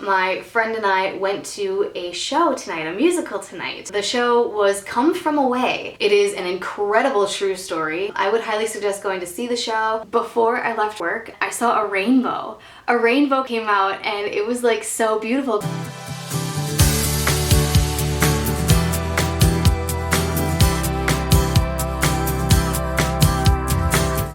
My friend and I went to a show tonight, a musical tonight. The show was Come From Away. It is an incredible true story. I would highly suggest going to see the show. Before I left work, I saw a rainbow. A rainbow came out and it was like so beautiful.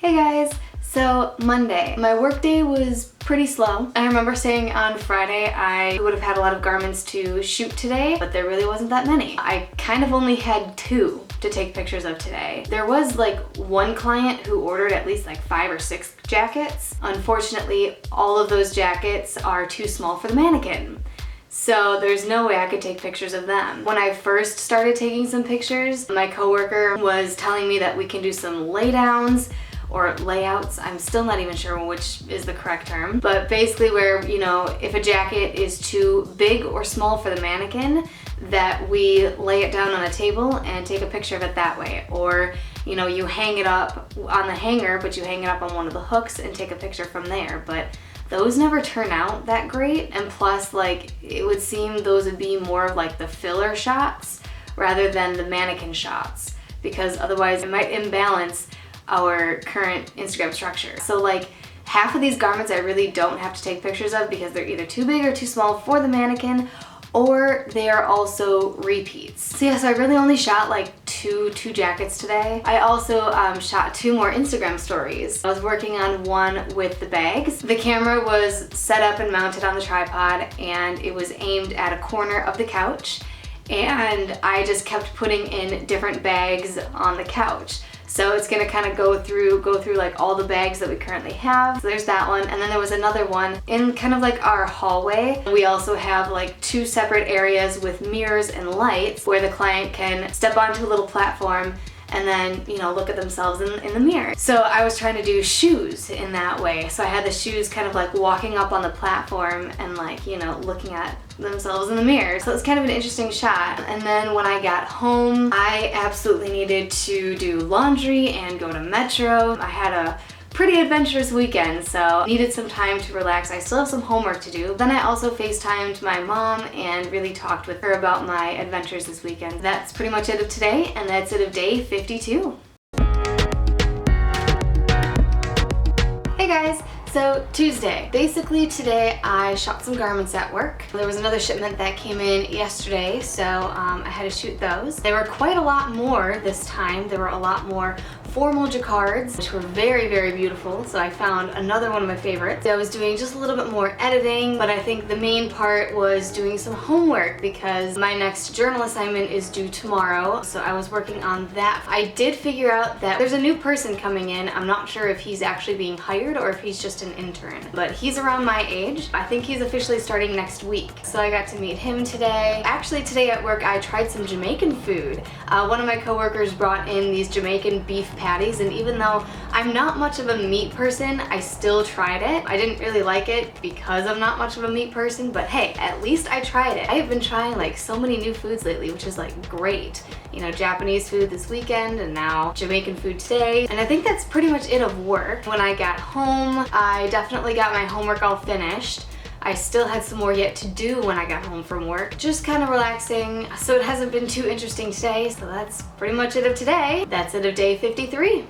Hey guys! So Monday, my workday was pretty slow. I remember saying on Friday I would have had a lot of garments to shoot today, but there really wasn't that many. I kind of only had 2 to take pictures of today. There was like one client who ordered at least like 5 or 6 jackets. Unfortunately, all of those jackets are too small for the mannequin. So there's no way I could take pictures of them. When I first started taking some pictures, my coworker was telling me that we can do some laydowns or layouts. I'm still not even sure which is the correct term, but basically where, you know, if a jacket is too big or small for the mannequin, that we lay it down on a table and take a picture of it that way. Or, you know, you hang it up on the hanger, but you hang it up on one of the hooks and take a picture from there. But those never turn out that great, and plus, like, it would seem those would be more of like the filler shots rather than the mannequin shots, because otherwise it might imbalance our current Instagram structure. So like half of these garments I really don't have to take pictures of because they're either too big or too small for the mannequin, or they are also repeats. So yeah, so I really only shot like two jackets today. I also shot 2 more Instagram stories. I was working on one with the bags. The camera was set up and mounted on the tripod and it was aimed at a corner of the couch, and I just kept putting in different bags on the couch. So it's gonna kind of go through like all the bags that we currently have. So there's that one. And then there was another one in kind of like our hallway. We also have like 2 separate areas with mirrors and lights where the client can step onto a little platform and then, you know, look at themselves in the mirror. So I was trying to do shoes in that way. So I had the shoes kind of like walking up on the platform and like, you know, looking at themselves in the mirror. So it's kind of an interesting shot. And then when I got home, I absolutely needed to do laundry and go to Metro. I had a pretty adventurous weekend, so needed some time to relax. I still have some homework to do. Then I also FaceTimed my mom and really talked with her about my adventures this weekend. That's pretty much it of today, and that's it of day 52. Hey guys! So Tuesday. Basically today I shot some garments at work. There was another shipment that came in yesterday, so I had to shoot those. They were quite a lot more this time. There were a lot more formal jacquards, which were very, very beautiful. So I found another one of my favorites. I was doing just a little bit more editing, but I think the main part was doing some homework because my next journal assignment is due tomorrow. So I was working on that. I did figure out that there's a new person coming in. I'm not sure if he's actually being hired or if he's just an intern, but he's around my age. I think he's officially starting next week. So I got to meet him today. Actually today at work I tried some Jamaican food. One of my coworkers brought in these Jamaican beef patties, and even though I'm not much of a meat person, I still tried it. I didn't really like it because I'm not much of a meat person, but hey, at least I tried it. I have been trying like so many new foods lately, which is like great. You know, Japanese food this weekend and now Jamaican food today. And I think that's pretty much it of work. When I got home, I definitely got my homework all finished. I still had some more yet to do when I got home from work. Just kind of relaxing, so it hasn't been too interesting today, so that's pretty much it of today. That's it of day 53.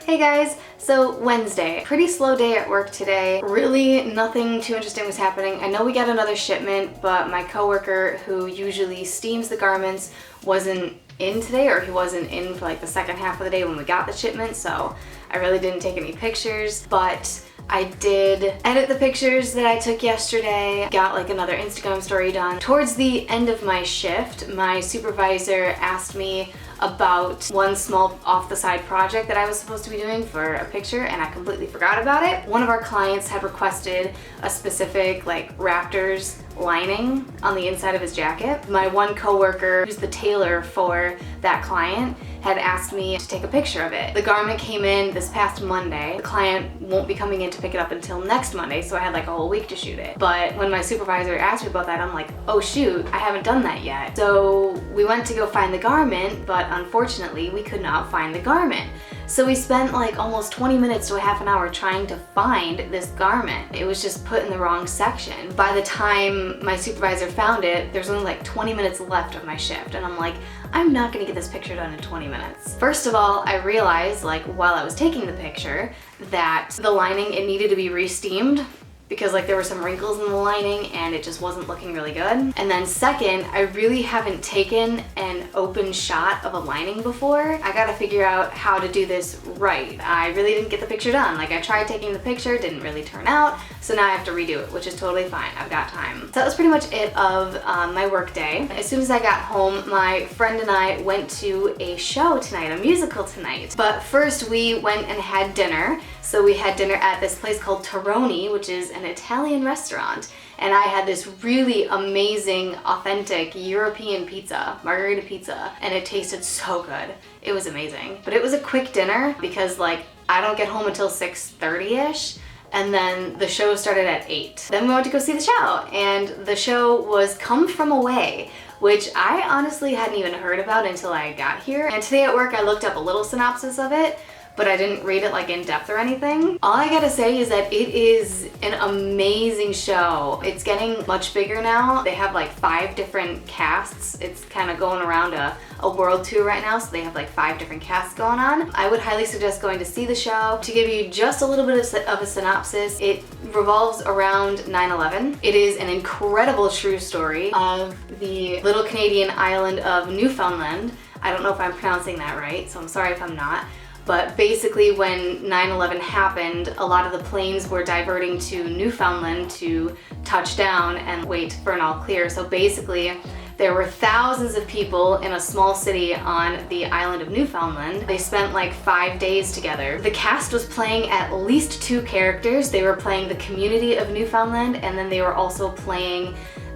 Hey guys, so Wednesday. Pretty slow day at work today. Really nothing too interesting was happening. I know we got another shipment, but my coworker who usually steams the garments wasn't in today, or he wasn't in for like the second half of the day when we got the shipment, so I really didn't take any pictures, but I did edit the pictures that I took yesterday, got like another Instagram story done. Towards the end of my shift, my supervisor asked me about one small off-the-side project that I was supposed to be doing for a picture, and I completely forgot about it. One of our clients had requested a specific like Raptors lining on the inside of his jacket. My one coworker, who's the tailor for that client, had asked me to take a picture of it. The garment came in this past Monday. The client won't be coming in to pick it up until next Monday, so I had like a whole week to shoot it. But when my supervisor asked me about that, I'm like, oh shoot, I haven't done that yet. So we went to go find the garment, but unfortunately we could not find the garment. So we spent like almost 20 minutes to a half an hour trying to find this garment. It was just put in the wrong section. By the time my supervisor found it, there's only like 20 minutes left of my shift, and I'm like, I'm not gonna get this picture done in 20 minutes. First of all, I realized, like, while I was taking the picture, that the lining, it needed to be re-steamed, because like there were some wrinkles in the lining and it just wasn't looking really good. And then second, I really haven't taken an open shot of a lining before. I gotta figure out how to do this right. I really didn't get the picture done. Like, I tried taking the picture, didn't really turn out, so now I have to redo it, which is totally fine. I've got time. So that was pretty much it of my work day. As soon as I got home, my friend and I went to a show tonight, a musical tonight. But first we went and had dinner. So we had dinner at this place called Toroni, which is an Italian restaurant. And I had this really amazing, authentic European pizza, margherita pizza, and it tasted so good. It was amazing. But it was a quick dinner because like I don't get home until 6:30-ish. And then the show started at 8. Then we went to go see the show, and the show was Come From Away, which I honestly hadn't even heard about until I got here. And today at work I looked up a little synopsis of it, but I didn't read it like in depth or anything. All I gotta say is that it is an amazing show. It's getting much bigger now. They have like 5 different casts. It's kind of going around a world tour right now, so they have like 5 different casts going on. I would highly suggest going to see the show. To give you just a little bit of a synopsis, it revolves around 9/11. It is an incredible true story of the little Canadian island of Newfoundland. I don't know if I'm pronouncing that right, so I'm sorry if I'm not. But basically when 9/11 happened, a lot of the planes were diverting to Newfoundland to touch down and wait for an all clear. So basically there were thousands of people in a small city on the island of Newfoundland. They spent like 5 days together. The cast was playing at least 2 characters. They were playing the community of Newfoundland, and then they were also playing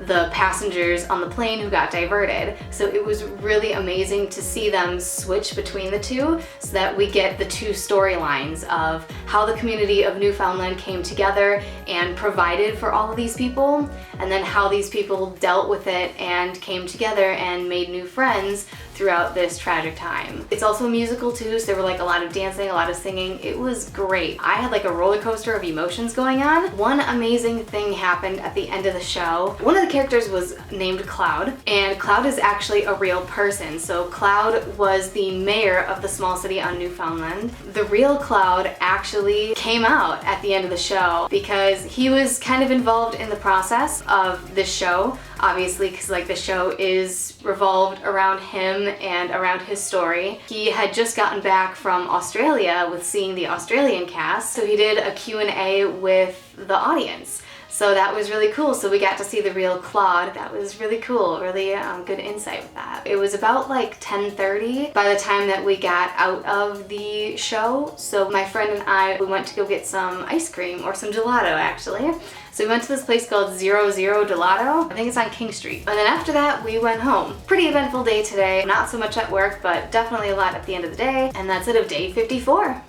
the passengers on the plane who got diverted. So it was really amazing to see them switch between the two so that we get the 2 storylines of how the community of Newfoundland came together and provided for all of these people, and then how these people dealt with it and came together and made new friends throughout this tragic time. It's also a musical too, so there were like a lot of dancing, a lot of singing. It was great. I had like a roller coaster of emotions going on. One amazing thing happened at the end of the show. One of the characters was named Cloud, and Cloud is actually a real person. So Cloud was the mayor of the small city on Newfoundland. The real Cloud actually came out at the end of the show because he was kind of involved in the process of this show, obviously, because like the show is revolved around him and around his story. He had just gotten back from Australia with seeing the Australian cast, so he did a Q&A with the audience. So that was really cool. So we got to see the real Claude. That was really cool, really good insight with that. It was about like 10:30 by the time that we got out of the show. So my friend and I, we went to go get some ice cream, or some gelato actually. So we went to this place called 00 Gelato. I think it's on King Street. And then after that, we went home. Pretty eventful day today. Not so much at work, but definitely a lot at the end of the day. And that's it of day 54.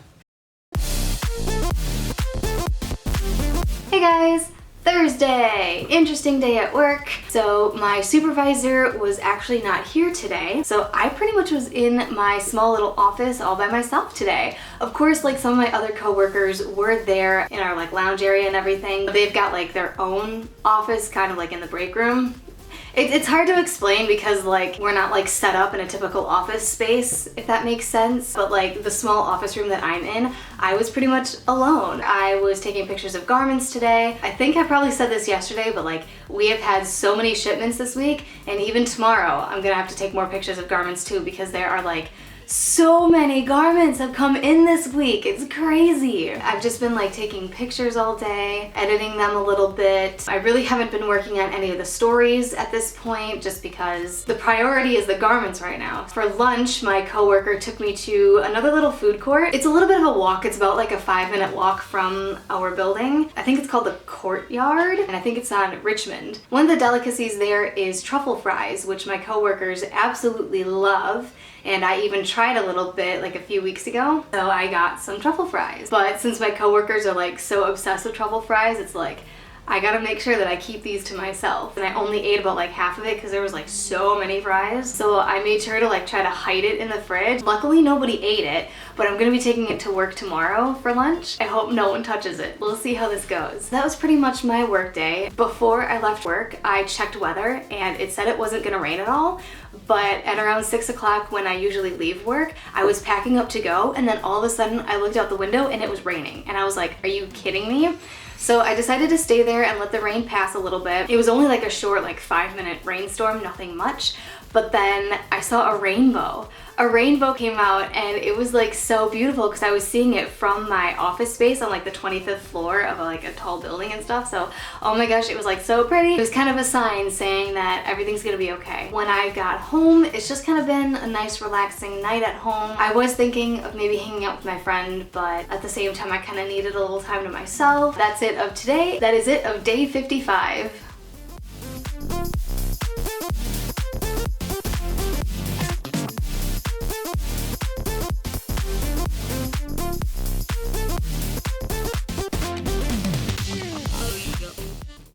Hey guys! Thursday! Interesting day at work. So my supervisor was actually not here today, so I pretty much was in my small little office all by myself today. Of course, like some of my other coworkers were there in our like lounge area and everything. They've got like their own office kind of like in the break room. It's hard to explain because like we're not like set up in a typical office space, if that makes sense. But like the small office room that I'm in, I was pretty much alone. I was taking pictures of garments today. I think I probably said this yesterday, but like we have had so many shipments this week, and even tomorrow I'm gonna have to take more pictures of garments too, because there are like so many garments have come in this week. It's crazy. I've just been like taking pictures all day, editing them a little bit. I really haven't been working on any of the stories at this point just because the priority is the garments right now. For lunch, my coworker took me to another little food court. It's a little bit of a walk. It's about like a 5-minute walk from our building. I think it's called the Courtyard, and I think it's on Richmond. One of the delicacies there is truffle fries, which my coworkers absolutely love. And I even tried a little bit like a few weeks ago, so I got some truffle fries. But since my coworkers are like so obsessed with truffle fries, it's like I gotta make sure that I keep these to myself. And I only ate about like half of it because there was like so many fries. So I made sure to like try to hide it in the fridge. Luckily nobody ate it, but I'm gonna be taking it to work tomorrow for lunch. I hope no one touches it. We'll see how this goes. That was pretty much my work day. Before I left work, I checked weather and it said it wasn't gonna rain at all. But at around 6 o'clock when I usually leave work, I was packing up to go, and then all of a sudden I looked out the window and it was raining. And I was like, are you kidding me? So I decided to stay there and let the rain pass a little bit. It was only like a short, like 5-minute rainstorm, nothing much. But then I saw a rainbow. A rainbow came out and it was like so beautiful because I was seeing it from my office space on like the 25th floor of like a tall building and stuff. So, oh my gosh, it was like so pretty. It was kind of a sign saying that everything's gonna be okay. When I got home, it's just kind of been a nice relaxing night at home. I was thinking of maybe hanging out with my friend, but at the same time I kind of needed a little time to myself. That's it of today. That is it of day 55.